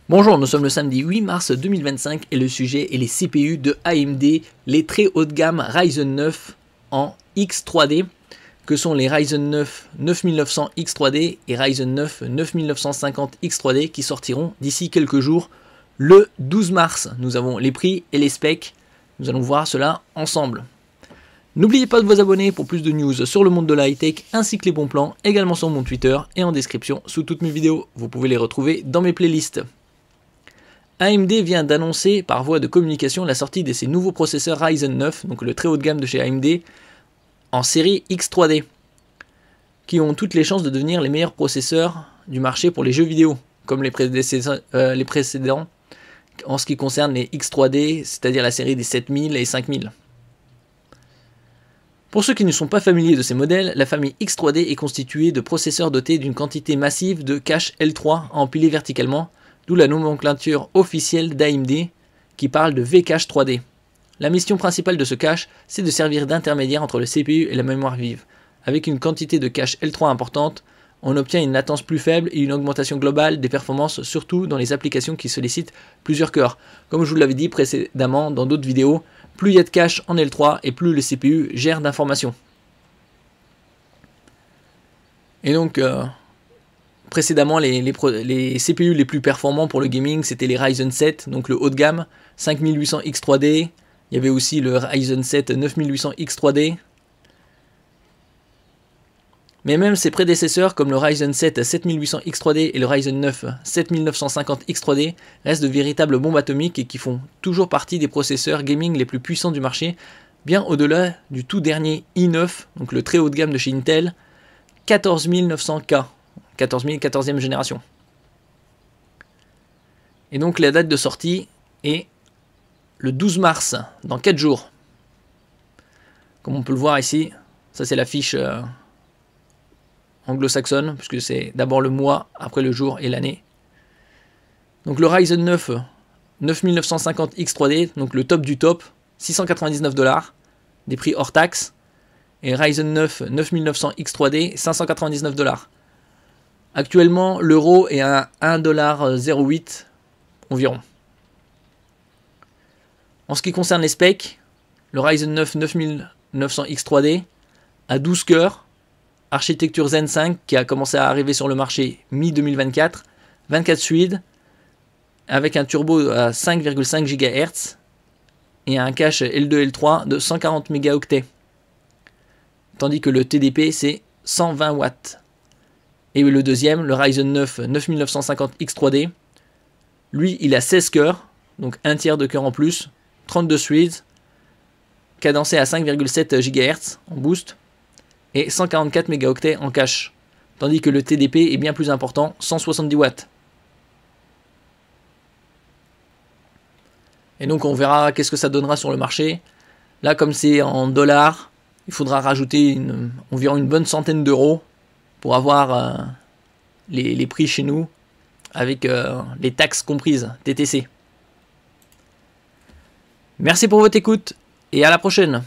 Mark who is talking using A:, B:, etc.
A: Bonjour, nous sommes le samedi 8 mars 2025 et le sujet est les CPU de AMD, les très haut de gamme Ryzen 9 en X3D, que sont les Ryzen 9 9900 X3D et Ryzen 9 9950 X3D qui sortiront d'ici quelques jours le 12 mars. Nous avons les prix et les specs, nous allons voir cela ensemble. N'oubliez pas de vous abonner pour plus de news sur le monde de la high-tech ainsi que les bons plans, également sur mon Twitter et en description sous toutes mes vidéos. Vous pouvez les retrouver dans mes playlists. AMD vient d'annoncer par voie de communication la sortie de ses nouveaux processeurs Ryzen 9, donc le très haut de gamme de chez AMD, en série X3D, qui ont toutes les chances de devenir les meilleurs processeurs du marché pour les jeux vidéo, comme les précédents en ce qui concerne les X3D, c'est-à-dire la série des 7000 et 5000. Pour ceux qui ne sont pas familiers de ces modèles, la famille X3D est constituée de processeurs dotés d'une quantité massive de cache L3 empilés verticalement, d'où la nomenclature officielle d'AMD qui parle de V-Cache 3D. La mission principale de ce cache, c'est de servir d'intermédiaire entre le CPU et la mémoire vive. Avec une quantité de cache L3 importante, on obtient une latence plus faible et une augmentation globale des performances, surtout dans les applications qui sollicitent plusieurs cœurs. Comme je vous l'avais dit précédemment dans d'autres vidéos, plus il y a de cache en L3 et plus le CPU gère d'informations. Et donc, précédemment, les CPU les plus performants pour le gaming, c'était les Ryzen 7, donc le haut de gamme, 5800 X3D. Il y avait aussi le Ryzen 7 9800 X3D. Mais même ses prédécesseurs, comme le Ryzen 7 7800 X3D et le Ryzen 9 7950 X3D, restent de véritables bombes atomiques et qui font toujours partie des processeurs gaming les plus puissants du marché, bien au-delà du tout dernier i9, donc le très haut de gamme de chez Intel, 14900K. 14e génération. Et donc la date de sortie est le 12 mars, dans 4 jours. Comme on peut le voir ici, ça c'est la fiche anglo-saxonne, puisque c'est d'abord le mois, après le jour et l'année. Donc le Ryzen 9 9950 X3D, donc le top du top, 699 $, des prix hors taxe. Et Ryzen 9 9900 X3D, 599 $. Actuellement, l'euro est à 1,08$ environ. En ce qui concerne les specs, le Ryzen 9 9900 X3D a 12 cœurs, architecture Zen 5 qui a commencé à arriver sur le marché mi-2024, 24 fluides, avec un turbo à 5,5 GHz et un cache L2 L3 de 140 mégaoctets, tandis que le TDP c'est 120 watts. Et le deuxième, le Ryzen 9 9950 X3D, lui il a 16 cœurs, donc un tiers de cœur en plus, 32 threads, cadencé à 5,7 GHz en boost, et 144 mégaoctets en cache, tandis que le TDP est bien plus important, 170 watts. Et donc on verra qu'est-ce que ça donnera sur le marché. Là comme c'est en dollars, il faudra rajouter environ une bonne centaine d'euros pour avoir les prix chez nous, avec les taxes comprises, TTC. Merci pour votre écoute, et à la prochaine.